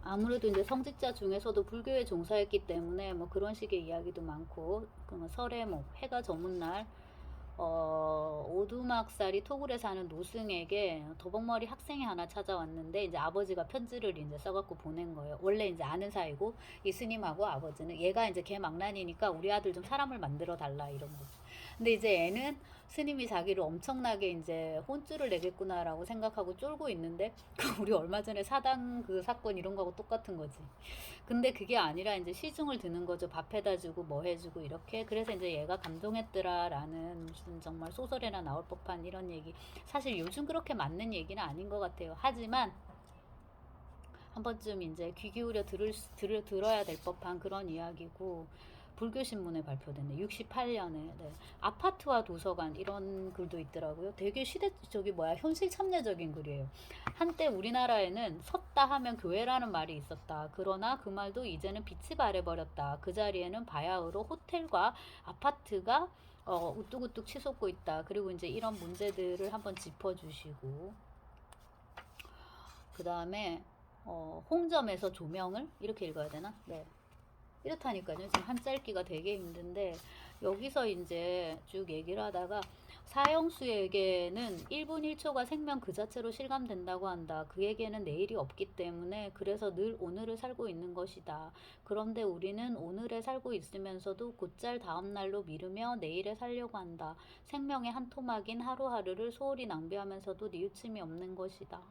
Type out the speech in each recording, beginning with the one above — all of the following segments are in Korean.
아무래도 이제 성직자 중에서도 불교에 종사했기 때문에 뭐 그런 식의 이야기도 많고, 그 설에 뭐 해가 저문 날 오두막살이 토굴에 사는 노승에게 도복머리 학생이 하나 찾아왔는데, 이제 아버지가 편지를 이제 써갖고 보낸 거예요. 원래 이제 아는 사이고, 이 스님하고 아버지는, 얘가 이제 걔 망난이니까 우리 아들 좀 사람을 만들어 달라 이런 거. 근데 이제 애는 스님이 자기를 엄청나게 이제 혼쭐을 내겠구나라고 생각하고 쫄고 있는데, 그 우리 얼마 전에 사당 그 사건 이런 거하고 똑같은 거지. 근데 그게 아니라 이제 시중을 드는 거죠. 밥 해다 주고 뭐 해주고 이렇게. 그래서 이제 얘가 감동했더라라는 무슨 정말 소설에나 나올 법한 이런 얘기. 사실 요즘 그렇게 맞는 얘기는 아닌 것 같아요. 하지만 한 번쯤 이제 귀 기울여 들어야 될 법한 그런 이야기고, 불교신문에 발표됐네. 68년에. 네. 아파트와 도서관 이런 글도 있더라고요. 되게 현실 참여적인 글이에요. 한때 우리나라에는 섰다 하면 교회라는 말이 있었다. 그러나 그 말도 이제는 빛이 발해버렸다. 그 자리에는 바야흐로 호텔과 아파트가 우뚝우뚝 치솟고 있다. 그리고 이제 이런 문제들을 한번 짚어주시고, 그 다음에 홍점에서 조명을 이렇게 읽어야 되나? 네. 이렇다니까요. 지금 한자읽기가 되게 힘든데, 여기서 이제 쭉 얘기를 하다가, 사형수에게는 1분 1초가 생명 그 자체로 실감된다고 한다. 그에게는 내일이 없기 때문에 그래서 늘 오늘을 살고 있는 것이다. 그런데 우리는 오늘에 살고 있으면서도 곧잘 다음날로 미루며 내일에 살려고 한다. 생명의 한 토막인 하루하루를 소홀히 낭비하면서도 뉘우침이 없는 것이다.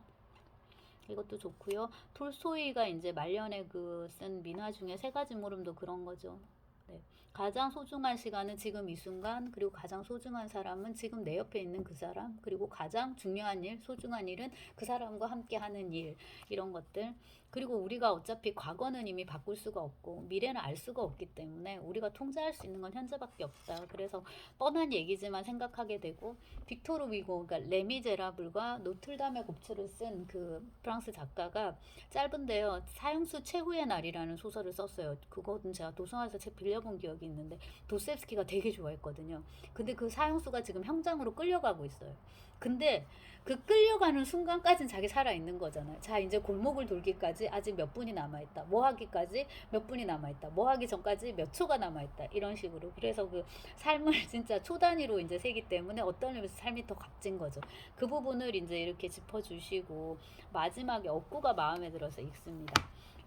이것도 좋고요. 톨스토이가 이제 말년에 그 쓴 민화 중에 세 가지 물음도 그런 거죠. 네. 가장 소중한 시간은 지금 이 순간, 그리고 가장 소중한 사람은 지금 내 옆에 있는 그 사람, 그리고 가장 중요한 일, 소중한 일은 그 사람과 함께 하는 일, 이런 것들. 그리고 우리가 어차피 과거는 이미 바꿀 수가 없고 미래는 알 수가 없기 때문에 우리가 통제할 수 있는 건 현재밖에 없다. 그래서 뻔한 얘기지만 생각하게 되고, 빅토르 위고, 그러니까 레미제라블과 노틀담의 곡초를 쓴 그 프랑스 작가가 짧은데요, 사형수 최후의 날이라는 소설을 썼어요. 그거는 제가 도서관에서 책 빌려본 기억이 있는데, 도스옙스키가 되게 좋아했거든요. 근데 그 사형수가 지금 형장으로 끌려가고 있어요. 근데 그 끌려가는 순간까지는 자기 살아있는 거잖아요. 자, 이제 골목을 돌기까지 아직 몇 분이 남아있다. 뭐 하기까지 몇 분이 남아있다. 뭐 하기 전까지 몇 초가 남아있다. 이런 식으로. 그래서 그 삶을 진짜 초 단위로 이제 세기 때문에 어떤 의미에서 삶이 더 값진 거죠. 그 부분을 이제 이렇게 짚어주시고, 마지막에 억구가 마음에 들어서 읽습니다.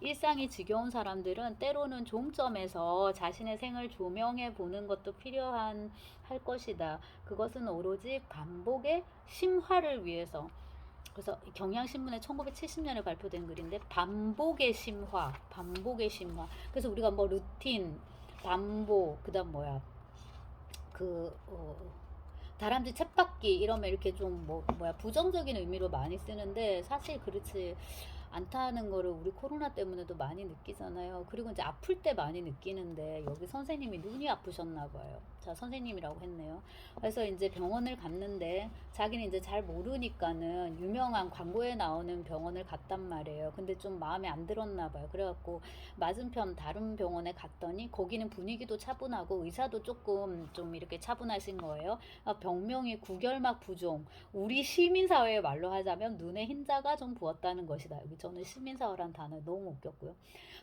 일상이 지겨운 사람들은 때로는 종점에서 자신의 생을 조명해 보는 것도 필요한 할 것이다. 그것은 오로지 반복의 심화를 위해서. 그래서 경향신문에 1970년에 발표된 글인데, 반복의 심화, 반복의 심화. 그래서 우리가 뭐 루틴, 반복, 그다음 뭐야, 그 다람쥐 쳇바퀴 이러면 이렇게 좀 부정적인 의미로 많이 쓰는데, 사실 그렇지 않다는 거를 우리 코로나 때문에도 많이 느끼잖아요. 그리고 이제 아플 때 많이 느끼는데, 여기 선생님이 눈이 아프셨나 봐요. 자, 선생님이라고 했네요. 그래서 이제 병원을 갔는데 자기는 이제 잘 모르니까는 유명한 광고에 나오는 병원을 갔단 말이에요. 근데 좀 마음에 안 들었나 봐요. 그래갖고 맞은편 다른 병원에 갔더니 거기는 분위기도 차분하고 의사도 조금 좀 이렇게 차분하신 거예요. 병명이 구결막 부종, 우리 시민사회의 말로 하자면 눈에 흰자가 좀 부었다는 것이다. 여기 저는 시민사회란 단어 너무 웃겼고요.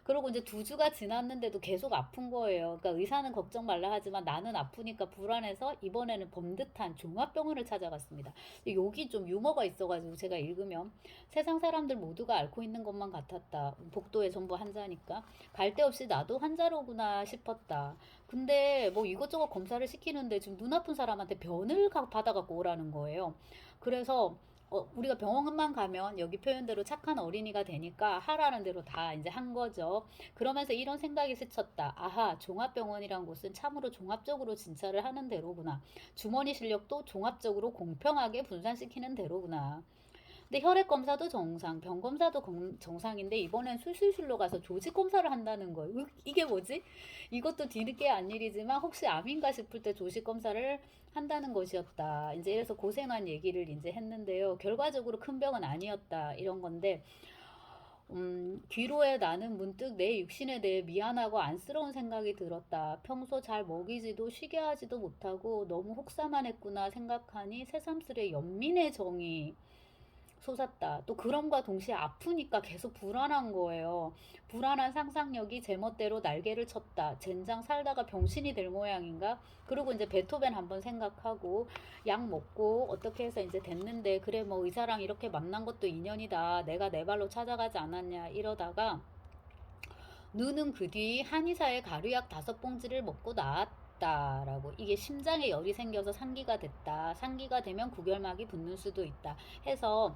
그리고 이제 2주가 지났는데도 계속 아픈 거예요. 그러니까 의사는 걱정 말라 하지만 나는 아프니까 불안해서 이번에는 번듯한 종합병원을 찾아갔습니다. 여기 좀 유머가 있어가지고 제가 읽으면, 세상 사람들 모두가 앓고 있는 것만 같았다. 복도에 전부 환자니까 갈 데 없이 나도 환자로구나 싶었다. 근데 뭐 이것저것 검사를 시키는데 지금 눈 아픈 사람한테 변을 받아갖고 오라는 거예요. 그래서 우리가 병원만 가면 여기 표현대로 착한 어린이가 되니까 하라는 대로 다 이제 한 거죠. 그러면서 이런 생각이 스쳤다. 아하, 종합병원이란 곳은 참으로 종합적으로 진찰을 하는 데로구나. 주머니 실력도 종합적으로 공평하게 분산시키는 데로구나. 근데 혈액 검사도 정상, 병 검사도 정상인데 이번엔 술술술로 가서 조직 검사를 한다는 거예요. 이게 뭐지? 이것도 뒤늦게 안 일이지만 혹시 암인가 싶을 때 조직 검사를 한다는 것이었다. 이제 이래서 고생한 얘기를 이제 했는데요. 결과적으로 큰 병은 아니었다. 이런 건데, 뒤로에 나는 문득 내 육신에 대해 미안하고 안쓰러운 생각이 들었다. 평소 잘 먹이지도 쉬게 하지도 못하고 너무 혹사만 했구나 생각하니 새삼스레 연민의 정이 솟았다. 또 그럼과 동시에 아프니까 계속 불안한 거예요. 불안한 상상력이 제멋대로 날개를 쳤다. 젠장 살다가 병신이 될 모양인가? 그리고 이제 베토벤 한번 생각하고 약 먹고 어떻게 해서 이제 됐는데 그래 뭐 의사랑 이렇게 만난 것도 인연이다. 내가 내 발로 찾아가지 않았냐 이러다가 누는 그 뒤 한의사의 가루약 5봉지를 먹고 나았다라고. 이게 심장에 열이 생겨서 상기가 됐다. 상기가 되면 구결막이 붙는 수도 있다. 해서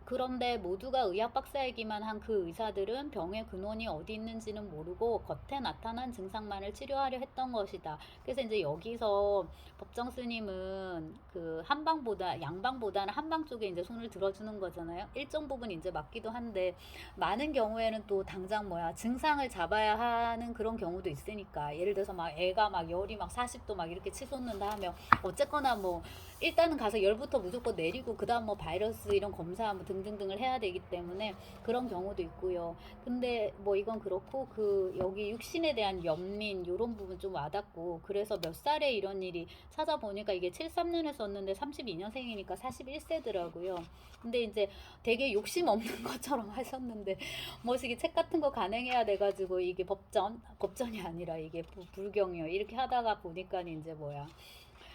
그런데 모두가 의학 박사이기만 한 그 의사들은 병의 근원이 어디 있는지는 모르고 겉에 나타난 증상만을 치료하려 했던 것이다. 그래서 이제 여기서 법정 스님은 그 한방보다 양방보다는 한방 쪽에 이제 손을 들어주는 거잖아요. 일정 부분 이제 맞기도 한데 많은 경우에는 또 당장 뭐야 증상을 잡아야 하는 그런 경우도 있으니까 예를 들어서 막 애가 막 열이 막 40도 막 이렇게 치솟는다 하면 어쨌거나 뭐 일단은 가서 열부터 무조건 내리고 그다음 뭐 바이러스 이런 검사 뭐 등등등을 해야 되기 때문에 그런 경우도 있고요. 근데 뭐 이건 그렇고 그 여기 육신에 대한 연민 요런 부분 좀 와닿고 그래서 몇 살에 이런 일이 찾아보니까 이게 73년에 썼는데 32년생이니까 41세더라고요. 근데 이제 되게 욕심 없는 것처럼 하셨는데 뭐시기 책 같은 거 간행해야 돼가지고 이게 법전이 아니라 이게 불경이요 이렇게 하다가 보니까 이제 뭐야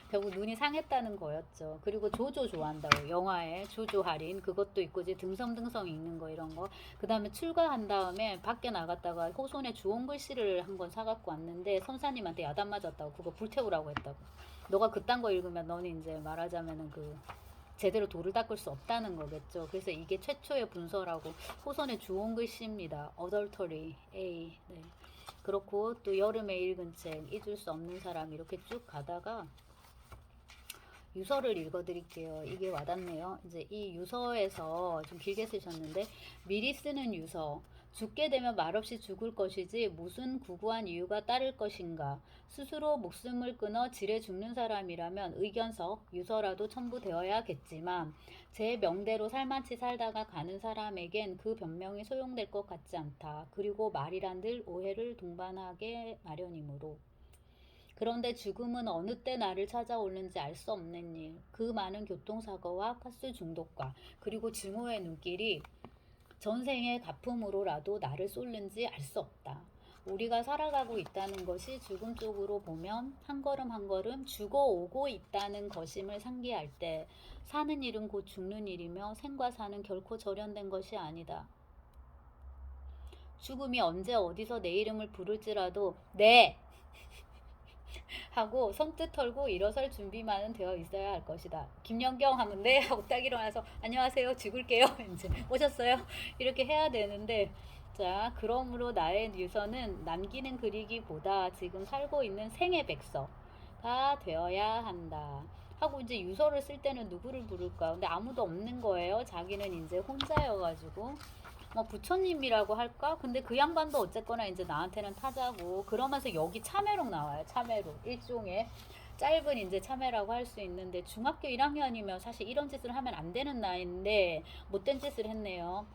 결국 눈이 상했다는 거였죠. 그리고 조조 좋아한다고 영화에 조조 할인 그것도 있고 이제 듬성듬성 읽는 거 이런 거. 그 다음에 출가한 다음에 밖에 나갔다가 호손에 주홍 글씨를 한 권 사갖고 왔는데 선사님한테 야단 맞았다고 그거 불태우라고 했다고. 너가 그딴 거 읽으면 너는 이제 말하자면은 그 제대로 돌을 닦을 수 없다는 거겠죠. 그래서 이게 최초의 분서라고 호선의 주홍 글씨입니다. 어덜터리 A. 네. 그렇고 또 여름에 읽은 책 잊을 수 없는 사람 이렇게 쭉 가다가 유서를 읽어드릴게요. 이게 와닿네요. 이제 이 유서에서 좀 길게 쓰셨는데 미리 쓰는 유서. 죽게 되면 말없이 죽을 것이지 무슨 구구한 이유가 따를 것인가. 스스로 목숨을 끊어 지레 죽는 사람이라면 의견서, 유서라도 첨부되어야겠지만 제 명대로 살만치 살다가 가는 사람에겐 그 변명이 소용될 것 같지 않다. 그리고 말이란 늘 오해를 동반하게 마련이므로. 그런데 죽음은 어느 때 나를 찾아오는지 알 수 없는 일. 그 많은 교통사고와 가스 중독과 그리고 증오의 눈길이 전생의 가품으로라도 나를 쏠는지 알 수 없다. 우리가 살아가고 있다는 것이 죽음 쪽으로 보면 한 걸음 한 걸음 죽어오고 있다는 것임을 상기할 때 사는 일은 곧 죽는 일이며 생과 사는 결코 절연된 것이 아니다. 죽음이 언제 어디서 내 이름을 부를지라도 네! 하고 손뜻 털고 일어설 준비만은 되어 있어야 할 것이다. 김연경 하면 네 하고 딱 일어나서 안녕하세요 죽을게요 이제 오셨어요 이렇게 해야 되는데 자 그러므로 나의 유서는 남기는 그리기보다 지금 살고 있는 생의 백서가 되어야 한다. 하고 이제 유서를 쓸 때는 누구를 부를까? 근데 아무도 없는 거예요. 자기는 이제 혼자여가지고 뭐 부처님이라고 할까? 근데 그 양반도 어쨌거나 이제 나한테는 타자고 그러면서 여기 참외록 나와요. 참외록 일종의 짧은 이제 참외라고 할 수 있는데 중학교 1학년이면 사실 이런 짓을 하면 안 되는 나이인데 못된 짓을 했네요.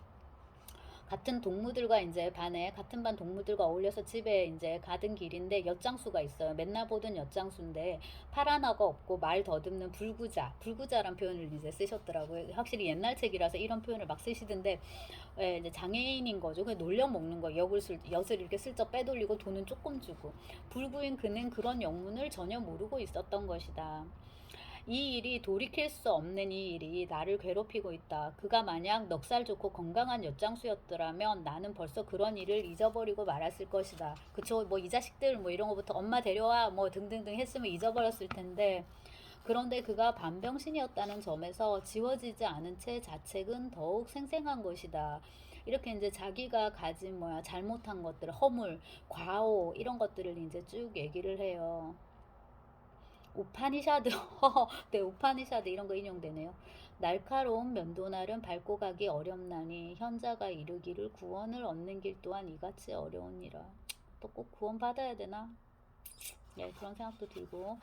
같은 동무들과 이제 반에 같은 반 동무들과 어울려서 집에 이제 가던 길인데 엿장수가 있어요. 맨날 보던 엿장수인데 파라나가 없고 말 더듬는 불구자란 표현을 이제 쓰셨더라고요. 확실히 옛날 책이라서 이런 표현을 막 쓰시던데 예, 이제 장애인인 거죠. 그냥 놀려 먹는 거. 엿을 이렇게 슬쩍 빼돌리고 돈은 조금 주고. 불구인 그는 그런 영문을 전혀 모르고 있었던 것이다. 이 일이 돌이킬 수 없는 이 일이 나를 괴롭히고 있다. 그가 만약 넉살 좋고 건강한 엿장수였더라면 나는 벌써 그런 일을 잊어버리고 말았을 것이다. 그쵸? 뭐 이 자식들 뭐 이런 거부터 엄마 데려와 뭐 등등등 했으면 잊어버렸을 텐데 그런데 그가 반병신이었다는 점에서 지워지지 않은 채 자책은 더욱 생생한 것이다. 이렇게 이제 자기가 가진 뭐야 잘못한 것들, 허물, 과오 이런 것들을 이제 쭉 얘기를 해요. 우파니샤드, 네, 우파니샤드 이런 거 인용되네요. 날카로운 면도날은 밟고 가기 어렵나니 현자가 이르기를 구원을 얻는 길 또한 이같이 어려우니라. 또 꼭 구원 받아야 되나? 네, 그런 생각도 들고.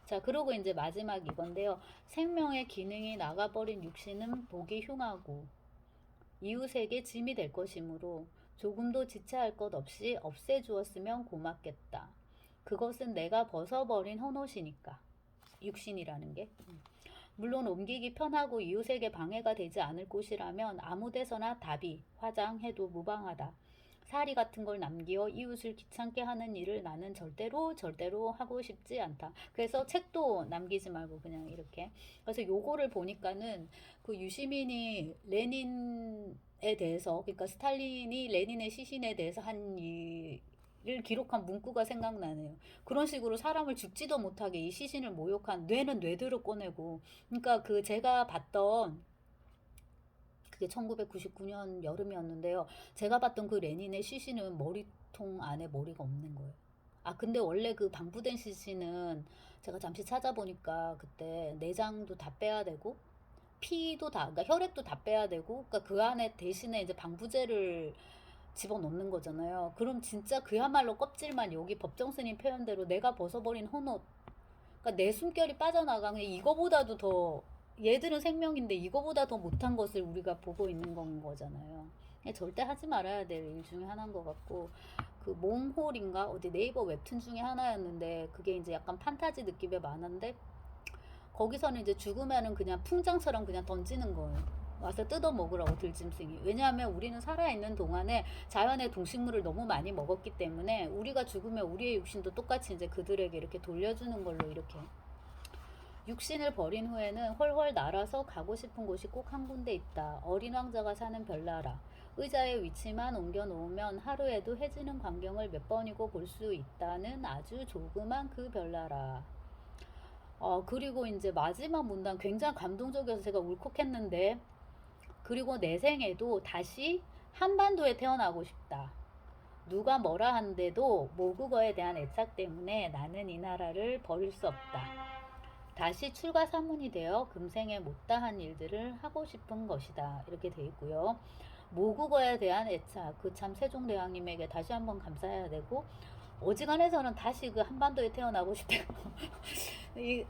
자, 그리고 이제 마지막 이건데요. 생명의 기능이 나가버린 육신은 보기 흉하고 이웃에게 짐이 될 것이므로 조금도 지체할 것 없이 없애주었으면 고맙겠다. 그것은 내가 벗어버린 헌옷이니까. 육신이라는 게. 물론 옮기기 편하고 이웃에게 방해가 되지 않을 곳이라면 아무 데서나 답이 화장해도 무방하다. 사리 같은 걸 남기어 이웃을 귀찮게 하는 일을 나는 절대로 하고 싶지 않다. 그래서 책도 남기지 말고 그냥 이렇게. 그래서 요거를 보니까는 그 유시민이 레닌에 대해서, 그러니까 스탈린이 레닌의 시신에 대해서 한 일을 기록한 문구가 생각나네요. 그런 식으로 사람을 죽지도 못하게 이 시신을 모욕한, 뇌는 뇌대로 꺼내고. 그러니까 그 제가 봤던, 그게 1999년 여름이었는데요. 제가 봤던 그 레닌의 시신은 머리통 안에 머리가 없는 거예요. 아, 근데 원래 그 방부된 시신은 제가 잠시 찾아보니까 그때 내장도 다 빼야 되고, 피도 다, 그러니까 혈액도 다 빼야 되고, 그러니까 그 안에 대신에 이제 방부제를 집어넣는 거잖아요. 그럼 진짜 그야말로 껍질만, 여기 법정 스님 표현대로 내가 벗어버린 헌옷, 그러니까 내 숨결이 빠져나가는, 이거보다도 더, 얘들은 생명인데 이거보다 더 못한 것을 우리가 보고 있는 건 거잖아요. 절대 하지 말아야 될 일 중에 하나인 것 같고, 그 몽홀인가 어디 네이버 웹툰 중에 하나였는데, 그게 이제 약간 판타지 느낌의 만화인데, 거기서는 이제 죽으면은 그냥 풍장처럼 그냥 던지는 거예요. 와서 뜯어 먹으라고, 들짐승이. 왜냐하면 우리는 살아있는 동안에 자연의 동식물을 너무 많이 먹었기 때문에 우리가 죽으면 우리의 육신도 똑같이 이제 그들에게 이렇게 돌려주는 걸로, 이렇게. 육신을 버린 후에는 훨훨 날아서 가고 싶은 곳이 꼭 한 군데 있다. 어린 왕자가 사는 별나라. 의자의 위치만 옮겨 놓으면 하루에도 해지는 광경을 몇 번이고 볼 수 있다는 아주 조그만 그 별나라. 그리고 이제 마지막 문단 굉장히 감동적이어서 제가 울컥했는데, 그리고 내 생에도 다시 한반도에 태어나고 싶다. 누가 뭐라 한데도 모국어에 대한 애착 때문에 나는 이 나라를 버릴 수 없다. 다시 출가 사문이 되어 금생에 못다한 일들을 하고 싶은 것이다. 이렇게 돼 있고요. 모국어에 대한 애착, 그 참 세종대왕님에게 다시 한번 감사해야 되고, 어지간해서는 다시 그 한반도에 태어나고 싶다고.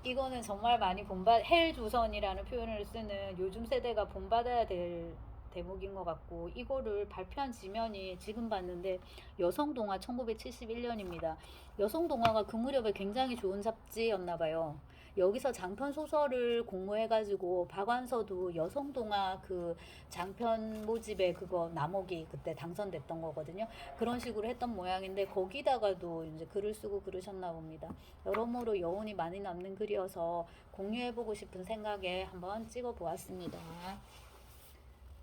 이거는 정말 많이 헬조선이라는 표현을 쓰는, 요즘 세대가 본받아야 될 대목인 것 같고, 이거를 발표한 지면이 지금 봤는데 여성동화 1971년입니다. 여성동화가 그 무렵에 굉장히 좋은 잡지였나 봐요. 여기서 장편 소설을 공모해가지고 박완서도 여성동화 그 장편 모집에 그거 나목이 그때 당선됐던 거거든요. 그런 식으로 했던 모양인데, 거기다가도 이제 글을 쓰고 그러셨나 봅니다. 여러모로 여운이 많이 남는 글이어서 공유해보고 싶은 생각에 한번 찍어 보았습니다.